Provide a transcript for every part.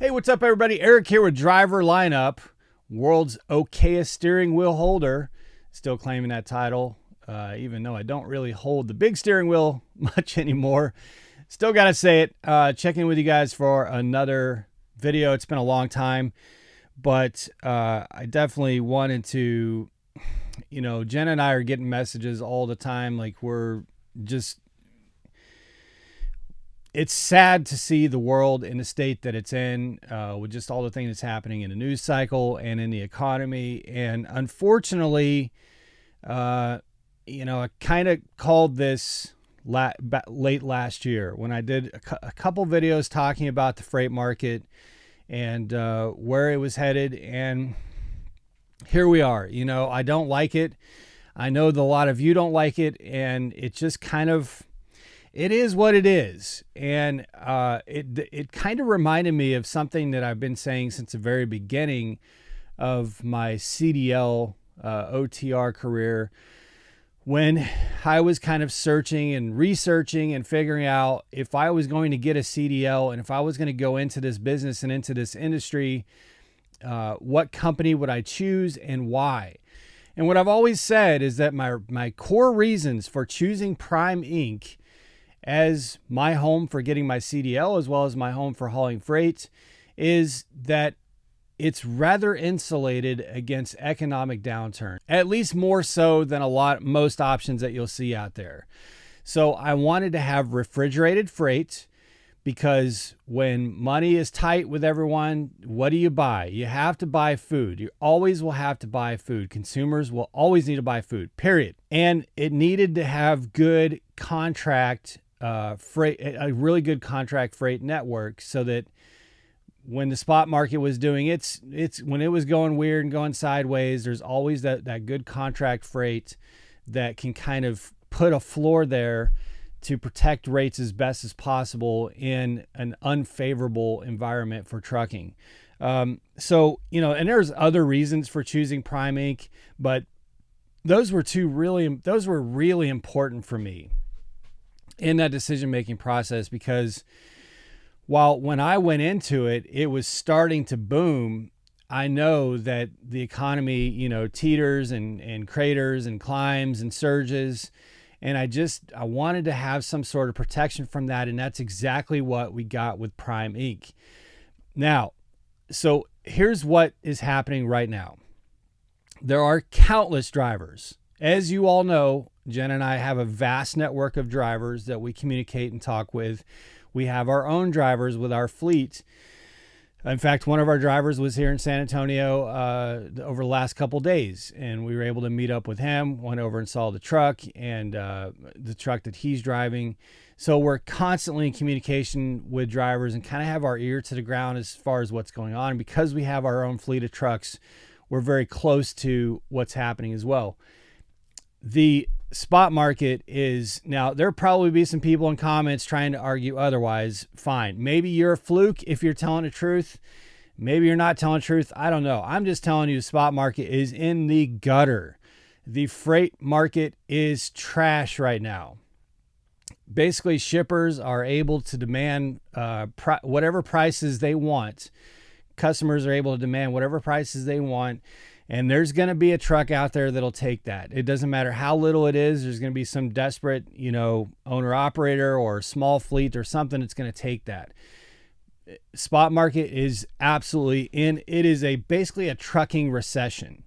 Hey, what's up, everybody? Eric here with Driver Lineup, world's okayest steering wheel holder. Still claiming that title, even though I don't really hold the big steering wheel much anymore. Still got to say it. Checking with you guys for another video. It's been a long time, but I definitely wanted to, Jen and I are getting messages all the time. Like we're just... It's sad to see the world in the state that it's in, with just all the things that's happening in the news cycle and in the economy. And unfortunately, I kind of called this late last year when I did a couple videos talking about the freight market and where it was headed. And here we are. I don't like it. I know that a lot of you don't like it. And it just kind of... It is what it is. And it kind of reminded me of something that I've been saying since the very beginning of my CDL OTR career, when I was kind of searching and researching and figuring out if I was going to get a CDL and if I was going to go into this business and into this industry, what company would I choose and why? And what I've always said is that my core reasons for choosing Prime Inc. as my home for getting my CDL as well as my home for hauling freight is that it's rather insulated against economic downturn, at least more so than most options that you'll see out there. So I wanted to have refrigerated freight because when money is tight with everyone, what do you buy? You have to buy food. You always will have to buy food. Consumers will always need to buy food, period. And it needed to have good contract freight, a really good contract freight network, so that when the spot market was doing it's when it was going weird and going sideways, there's always that good contract freight that can kind of put a floor there to protect rates as best as possible in an unfavorable environment for trucking. And there's other reasons for choosing Prime Inc., but those were really important for me in that decision-making process, because while when I went into it, it was starting to boom, I know that the economy, teeters and craters and climbs and surges. And I wanted to have some sort of protection from that. And that's exactly what we got with Prime Inc. Now, so here's what is happening right now. There are countless drivers. As you all know, Jen and I have a vast network of drivers that we communicate and talk with. We have our own drivers with our fleet. In fact, one of our drivers was here in San Antonio over the last couple days, and we were able to meet up with him, went over and saw the truck and the truck that he's driving. So we're constantly in communication with drivers and kind of have our ear to the ground as far as what's going on. And because we have our own fleet of trucks, we're very close to what's happening as well. The spot market is now, there'll probably be some people in comments trying to argue otherwise. Fine. Maybe you're a fluke if you're telling the truth. Maybe you're not telling the truth. I don't know. I'm just telling you the spot market is in the gutter. The freight market is trash right now. Basically, shippers are able to demand whatever prices they want. Customers are able to demand whatever prices they want. And there's going to be a truck out there that'll take that. It doesn't matter how little it is. There's going to be some desperate, owner operator or small fleet or something that's going to take that. Spot market is absolutely in. It is basically a trucking recession.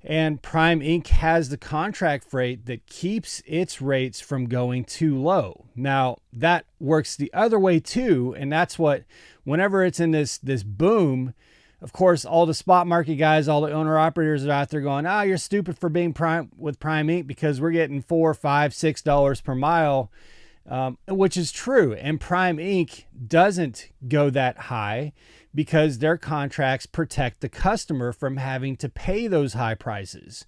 And Prime Inc. has the contract freight that keeps its rates from going too low. Now, that works the other way too. And that's what, whenever it's in this boom, of course, all the spot market guys, all the owner operators are out there going, you're stupid for being with Prime Inc. because we're getting $4, $5, $6 per mile, which is true. And Prime Inc. doesn't go that high because their contracts protect the customer from having to pay those high prices.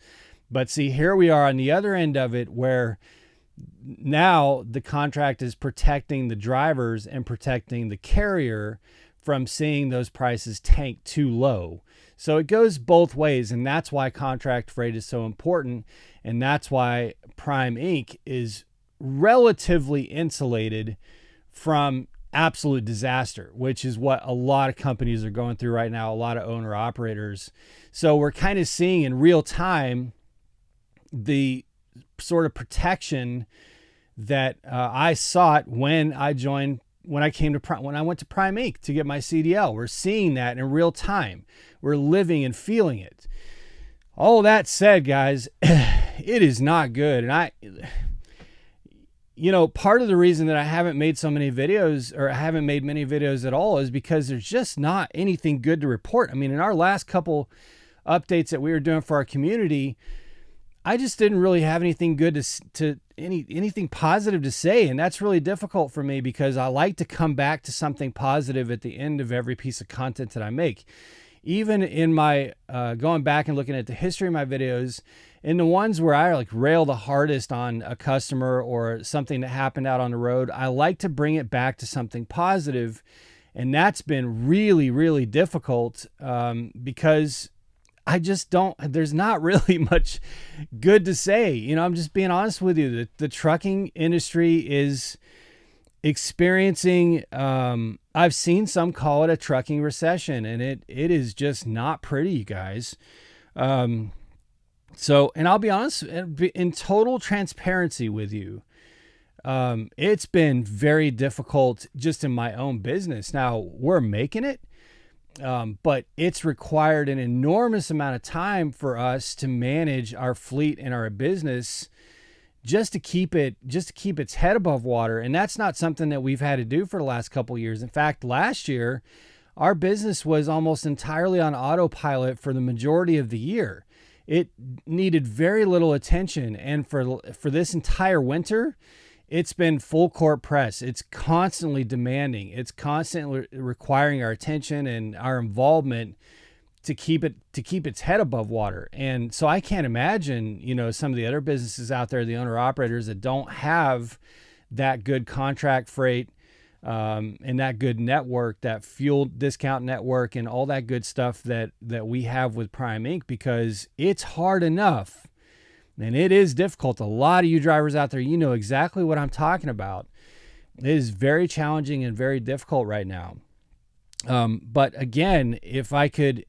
But see, here we are on the other end of it, where now the contract is protecting the drivers and protecting the carrier from seeing those prices tank too low. So it goes both ways, and that's why contract freight is so important, and that's why Prime Inc. is relatively insulated from absolute disaster, which is what a lot of companies are going through right now, a lot of owner operators. So we're kind of seeing in real time the sort of protection that I sought when I went to Prime Inc. to get my CDL. We're seeing that in real time. We're living and feeling it. All that said, guys, it is not good. And part of the reason that I haven't made so many videos, or I haven't made many videos at all, is because there's just not anything good to report. I mean, in our last couple updates that we were doing for our community, I just didn't really have anything good anything positive to say. And that's really difficult for me, because I like to come back to something positive at the end of every piece of content that I make. Even in my going back and looking at the history of my videos, in the ones where I rail the hardest on a customer or something that happened out on the road, I like to bring it back to something positive. And that's been really, really difficult because I just there's not really much good to say. I'm just being honest with you. The trucking industry is experiencing, I've seen some call it a trucking recession, and it is just not pretty, you guys. And I'll be honest, in total transparency with you, it's been very difficult just in my own business. Now, we're making it, but it's required an enormous amount of time for us to manage our fleet and our business just to keep its head above water. And that's not something that we've had to do for the last couple of years. In fact, last year, our business was almost entirely on autopilot for the majority of the year. It needed very little attention. And for this entire winter, it's been full court press. It's constantly demanding. It's constantly requiring our attention and our involvement to keep its head above water. And so I can't imagine, some of the other businesses out there, the owner operators that don't have that good contract freight and that good network, that fuel discount network and all that good stuff that we have with Prime Inc., because it's hard enough. And it is difficult. A lot of you drivers out there, you know exactly what I'm talking about. It is very challenging and very difficult right now. But again, if I could,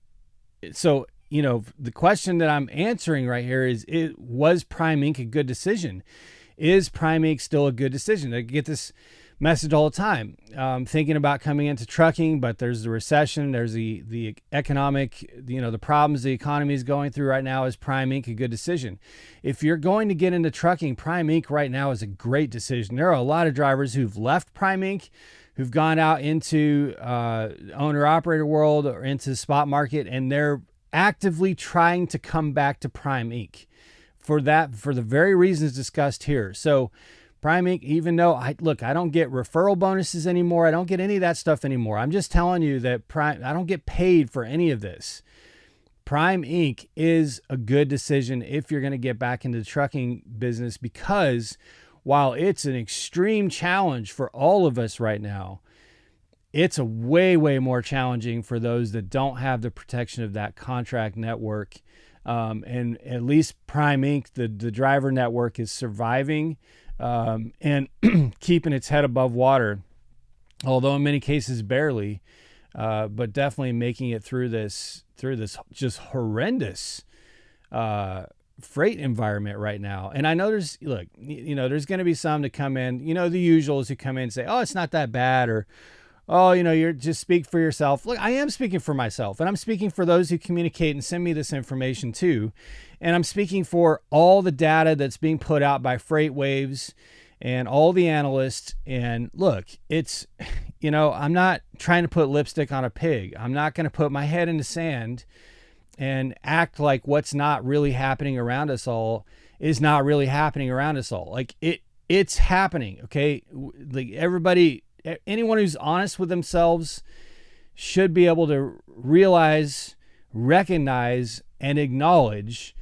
the question that I'm answering right here is, was Prime Inc. a good decision? Is Prime Inc. still a good decision? I get this message all the time. Thinking about coming into trucking, but there's the recession, there's the economic, the problems the economy is going through right now. Is Prime Inc. a good decision? If you're going to get into trucking, Prime Inc. right now is a great decision. There are a lot of drivers who've left Prime Inc., who've gone out into owner-operator world or into the spot market, and they're actively trying to come back to Prime Inc. for the very reasons discussed here. So Prime Inc., even though I don't get referral bonuses anymore, I don't get any of that stuff anymore. I'm just telling you that I don't get paid for any of this. Prime Inc. is a good decision if you're going to get back into the trucking business, because while it's an extreme challenge for all of us right now, it's a way, way more challenging for those that don't have the protection of that contract network. And at least Prime Inc., the driver network, is surviving and keeping its head above water, although in many cases barely, but definitely making it through this just horrendous freight environment right now. And I know there's going to be some to come in, the usuals who come in and say, oh, it's not that bad, or, oh, you're just speak for yourself. Look, I am speaking for myself, and I'm speaking for those who communicate and send me this information too. And I'm speaking for all the data that's being put out by Freight Waves and all the analysts. And look, it's, I'm not trying to put lipstick on a pig. I'm not going to put my head in the sand and act like what's not really happening around us all is not really happening around us all. Like it's happening. Okay. Like anyone who's honest with themselves should be able to realize, recognize, and acknowledge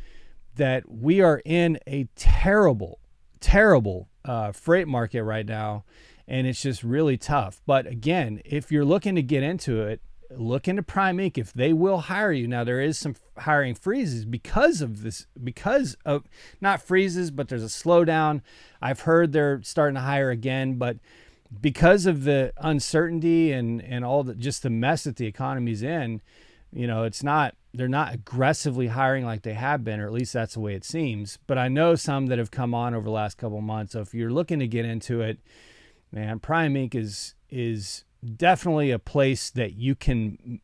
that we are in a terrible, terrible freight market right now. And it's just really tough. But again, if you're looking to get into it, look into Prime Inc. If they will hire you. Now, there is some hiring freezes because of not freezes, but there's a slowdown. I've heard they're starting to hire again, but because of the uncertainty and all the just the mess that the economy's in, they're not aggressively hiring like they have been, or at least that's the way it seems. But I know some that have come on over the last couple of months. So if you're looking to get into it, man, Prime Inc. is definitely a place that you can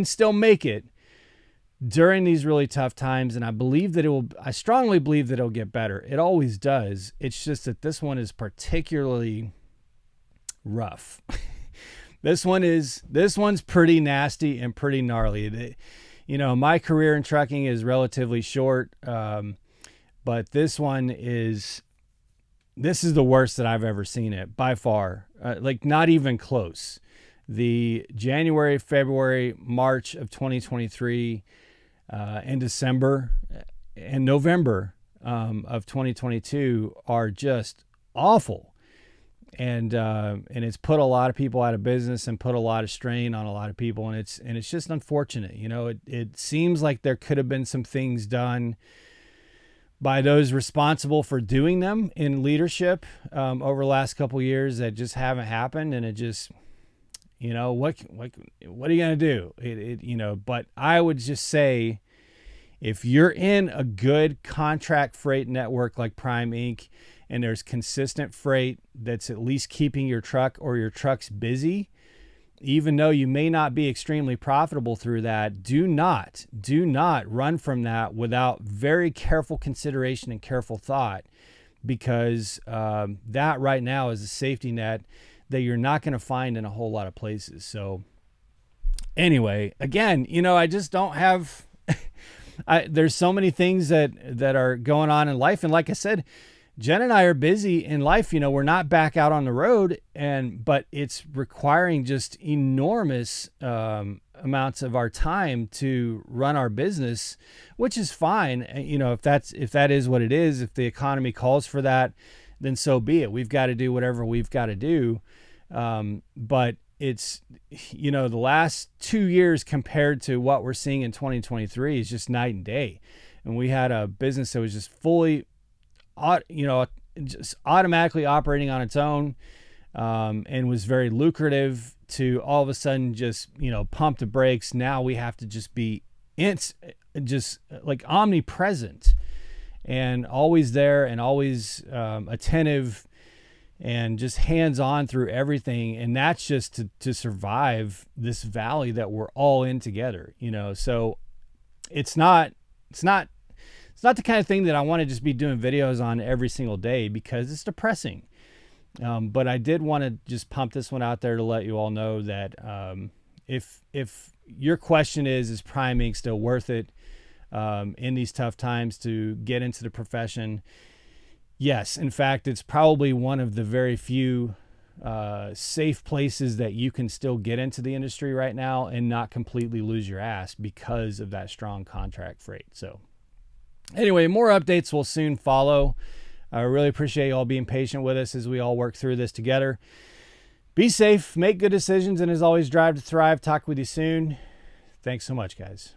still make it during these really tough times. And I strongly believe that it'll get better. It always does. It's just that this one is particularly rough. This one's pretty nasty and pretty gnarly. My career in trucking is relatively short, but this is the worst that I've ever seen it by far. Like not even close. The January, February, March of 2023, and December and November of 2022 are just awful. And it's put a lot of people out of business and put a lot of strain on a lot of people. And it's just unfortunate. It seems like there could have been some things done by those responsible for doing them in leadership over the last couple of years that just haven't happened. And it just, what are you going to do? But I would just say, if you're in a good contract freight network like Prime Inc., and there's consistent freight that's at least keeping your truck or your trucks busy, even though you may not be extremely profitable through that, do not run from that without very careful consideration and careful thought, because that right now is a safety net that you're not going to find in a whole lot of places. So anyway, again, I just don't have, there's so many things that are going on in life. And like I said, Jen and I are busy in life. We're not back out on the road, but it's requiring just enormous amounts of our time to run our business, which is fine. If that is what it is, if the economy calls for that, then so be it. We've got to do whatever we've got to do. But it's, the last 2 years compared to what we're seeing in 2023 is just night and day. And we had a business that was just fully, just automatically operating on its own, and was very lucrative, to all of a sudden just, pump the brakes. Now we have to just be just like omnipresent and always there and always attentive and just hands-on through everything. And that's just to survive this valley that we're all in together, so it's not the kind of thing that I want to just be doing videos on every single day, because it's depressing. But I did want to just pump this one out there to let you all know that if your question is Prime Inc. still worth it in these tough times to get into the profession? Yes. In fact, it's probably one of the very few safe places that you can still get into the industry right now and not completely lose your ass because of that strong contract freight. So anyway, more updates will soon follow. I really appreciate you all being patient with us as we all work through this together. Be safe, make good decisions, and as always, drive to thrive. Talk with you soon. Thanks so much, guys.